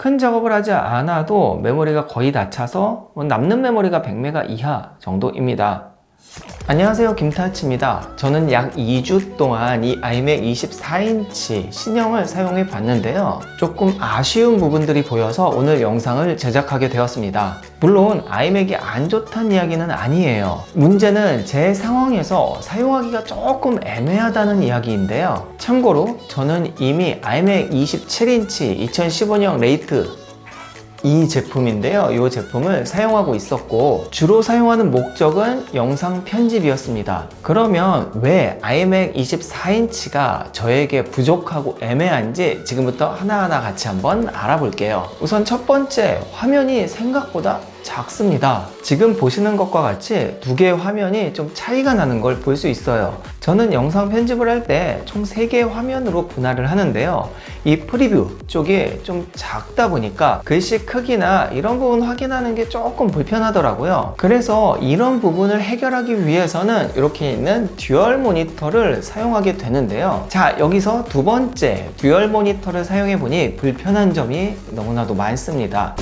큰 작업을 하지 않아도 메모리가 거의 다 차서 남는 메모리가 100메가 이하 정도입니다. 안녕하세요, 김타치입니다. 저는 약 2주 동안 이 아이맥 24인치 신형을 사용해 봤는데요. 조금 아쉬운 부분들이 보여서 오늘 영상을 제작하게 되었습니다. 물론 아이맥이 안 좋다는 이야기는 아니에요. 문제는 제 상황에서 사용하기가 조금 애매하다는 이야기인데요. 참고로 저는 이미 아이맥 27인치 2015년 레이트 이 제품인데요. 이 제품을 사용하고 있었고 주로 사용하는 목적은 영상 편집이었습니다. 그러면 왜 아이맥 24인치가 저에게 부족하고 애매한지 지금부터 하나하나 같이 한번 알아볼게요. 우선 첫 번째, 화면이 생각보다 작습니다. 지금 보시는 것과 같이 두 개의 화면이 좀 차이가 나는 걸 볼 수 있어요. 저는 영상 편집을 할 때 총 3개의 화면으로 분할을 하는데요. 이 프리뷰 쪽이 좀 작다 보니까 글씨 크기나 이런 부분 확인하는 게 조금 불편하더라고요. 그래서 이런 부분을 해결하기 위해서는 이렇게 있는 듀얼 모니터를 사용하게 되는데요. 자, 여기서 두 번째, 듀얼 모니터를 사용해 보니 불편한 점이 너무나도 많습니다.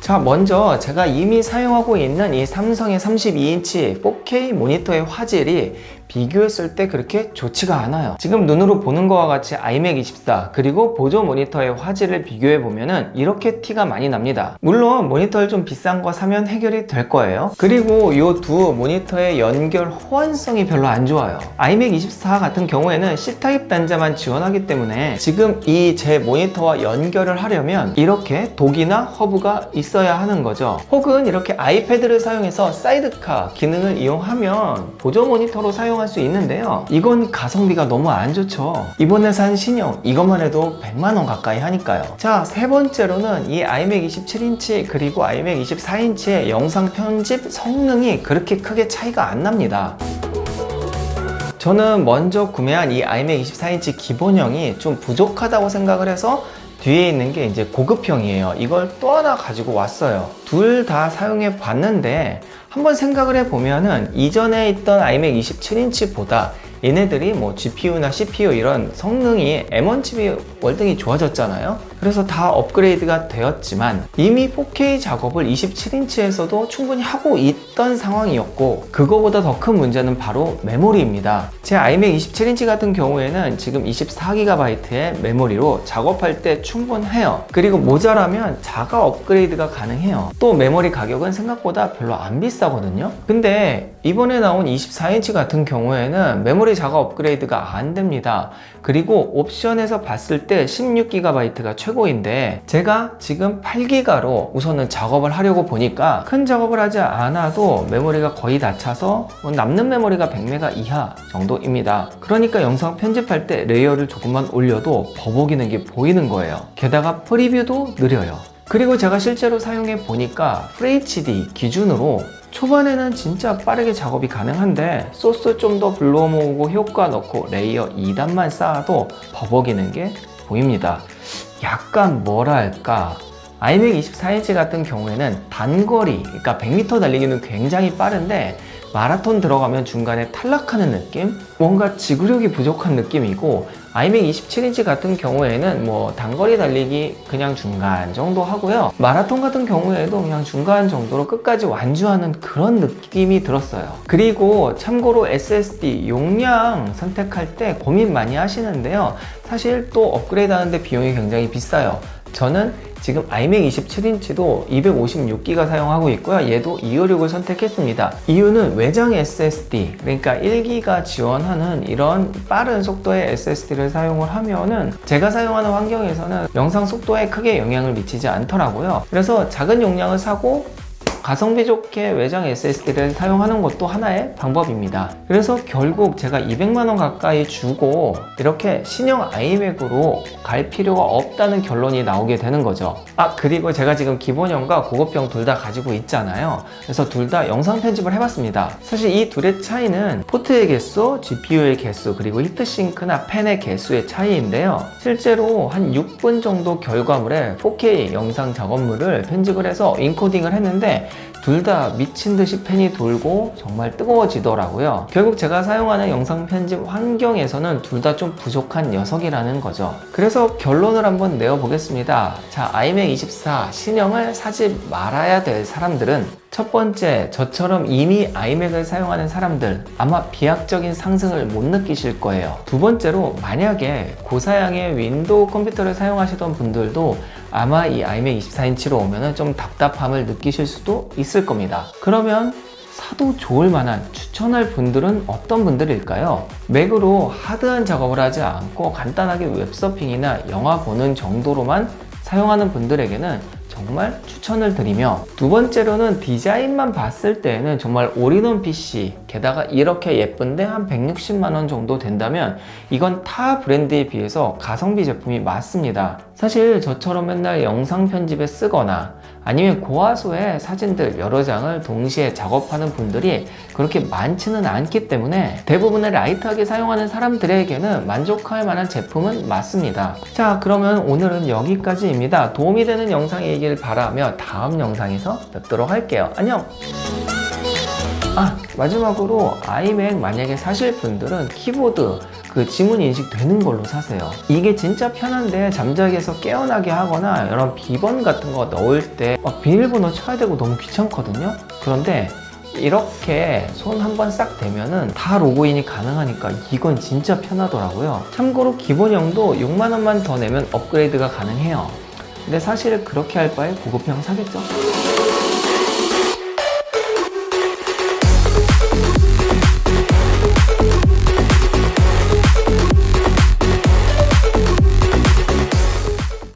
자, 먼저 제가 이미 사용하고 있는 이 삼성의 32인치 4K 모니터의 화질이 비교했을 때 그렇게 좋지가 않아요. 지금 눈으로 보는 것과 같이 아이맥 24 그리고 보조 모니터의 화질을 비교해 보면은 이렇게 티가 많이 납니다. 물론 모니터를 좀 비싼 거 사면 해결이 될 거예요. 그리고 이 두 모니터의 연결 호환성이 별로 안 좋아요. 아이맥 24 같은 경우에는 C타입 단자만 지원하기 때문에 지금 이 제 모니터와 연결을 하려면 이렇게 독이나 허브가 있어야 하는 거죠. 혹은 이렇게 아이패드를 사용해서 사이드카 기능을 이용하면 보조 모니터로 사용할 수 있는데요. 이건 가성비가 너무 안 좋죠. 이번에 산 신형 이것만 해도 100만원 가까이 하니까요. 자, 세 번째로는 이 아이맥 27인치 그리고 아이맥 24인치의 영상 편집 성능이 그렇게 크게 차이가 안 납니다. 저는 먼저 구매한 이 아이맥 24인치 기본형이 좀 부족하다고 생각을 해서 뒤에 있는 게 이제 고급형이에요. 이걸 또 하나 가지고 왔어요. 둘 다 사용해 봤는데 한번 생각을 해 보면은 이전에 있던 아이맥 27인치보다 얘네들이 뭐 GPU나 CPU 이런 성능이 M1 칩이 월등히 좋아졌잖아요. 그래서 다 업그레이드가 되었지만 이미 4K 작업을 27인치에서도 충분히 하고 있던 상황이었고 그거보다 더 큰 문제는 바로 메모리입니다. 제 아이맥 27인치 같은 경우에는 지금 24GB의 메모리로 작업할 때 충분해요. 그리고 모자라면 자가 업그레이드가 가능해요. 또 메모리 가격은 생각보다 별로 안 비싸거든요. 근데 이번에 나온 24인치 같은 경우에는 메모리 자가 업그레이드가 안 됩니다. 그리고 옵션에서 봤을 때 16GB가 최고인데 제가 지금 8기가로 우선은 작업을 하려고 보니까 큰 작업을 하지 않아도 메모리가 거의 다 차서 남는 메모리가 100메가 이하 정도입니다. 그러니까 영상 편집할 때 레이어를 조금만 올려도 버벅이는 게 보이는 거예요. 게다가 프리뷰도 느려요. 그리고 제가 실제로 사용해 보니까 FHD 기준으로 초반에는 진짜 빠르게 작업이 가능한데 소스 좀 더 불러오 모으고 효과 넣고 레이어 2단만 쌓아도 버벅이는 게 보입니다. 약간 뭐랄까, 아이맥 24인치 같은 경우에는 단거리, 그러니까 100m 달리기는 굉장히 빠른데 마라톤 들어가면 중간에 탈락하는 느낌? 뭔가 지구력이 부족한 느낌이고 아이맥 27인치 같은 경우에는 뭐 단거리 달리기 그냥 중간 정도 하고요. 마라톤 같은 경우에도 그냥 중간 정도로 끝까지 완주하는 그런 느낌이 들었어요. 그리고 참고로 SSD 용량 선택할 때 고민 많이 하시는데요. 사실 또 업그레이드 하는데 비용이 굉장히 비싸요. 저는 지금 아이맥 27인치도 256기가 사용하고 있고요. 얘도 256을 선택했습니다. 이유는 외장 SSD, 그러니까 1기가 지원하는 이런 빠른 속도의 SSD를 사용을 하면은 제가 사용하는 환경에서는 영상 속도에 크게 영향을 미치지 않더라고요. 그래서 작은 용량을 사고 가성비 좋게 외장 SSD를 사용하는 것도 하나의 방법입니다. 그래서 결국 제가 200만원 가까이 주고 이렇게 신형 아이맥으로 갈 필요가 없다는 결론이 나오게 되는 거죠. 그리고 제가 지금 기본형과 고급형 둘 다 가지고 있잖아요. 그래서 둘 다 영상 편집을 해봤습니다. 사실 이 둘의 차이는 포트의 개수, GPU의 개수, 그리고 히트싱크나 팬의 개수의 차이인데요. 실제로 한 6분 정도 결과물에 4K 영상 작업물을 편집을 해서 인코딩을 했는데 둘 다 미친 듯이 팬이 돌고 정말 뜨거워지더라고요. 결국 제가 사용하는 영상 편집 환경에서는 둘 다 좀 부족한 녀석이라는 거죠. 그래서 결론을 한번 내어보겠습니다. 자, 아이맥 24 신형을 사지 말아야 될 사람들은 첫 번째, 저처럼 이미 아이맥을 사용하는 사람들, 아마 비약적인 상승을 못 느끼실 거예요. 두 번째로, 만약에 고사양의 윈도우 컴퓨터를 사용하시던 분들도 아마 이 아이맥 24인치로 오면 좀 답답함을 느끼실 수도 있을 겁니다. 그러면 사도 좋을 만한 추천할 분들은 어떤 분들일까요? 맥으로 하드한 작업을 하지 않고 간단하게 웹서핑이나 영화 보는 정도로만 사용하는 분들에게는 정말 추천을 드리며, 두 번째로는 디자인만 봤을 때에는 정말 올인원 PC, 게다가 이렇게 예쁜데 한 160만원 정도 된다면 이건 타 브랜드에 비해서 가성비 제품이 맞습니다. 사실 저처럼 맨날 영상 편집에 쓰거나 아니면 고화소의 사진들 여러 장을 동시에 작업하는 분들이 그렇게 많지는 않기 때문에 대부분의 라이트하게 사용하는 사람들에게는 만족할 만한 제품은 맞습니다. 자, 그러면 오늘은 여기까지입니다. 도움이 되는 영상이길 바라며 다음 영상에서 뵙도록 할게요. 안녕! 마지막으로 아이맥 만약에 사실 분들은 키보드 그 지문 인식 되는 걸로 사세요. 이게 진짜 편한데 잠자기에서 깨어나게 하거나 이런 비번 같은 거 넣을 때 막 비밀번호 쳐야 되고 너무 귀찮거든요. 그런데 이렇게 손 한번 싹 대면은 다 로그인이 가능하니까 이건 진짜 편하더라고요. 참고로 기본형도 6만원만 더 내면 업그레이드가 가능해요. 근데 사실 그렇게 할 바에 고급형 사겠죠?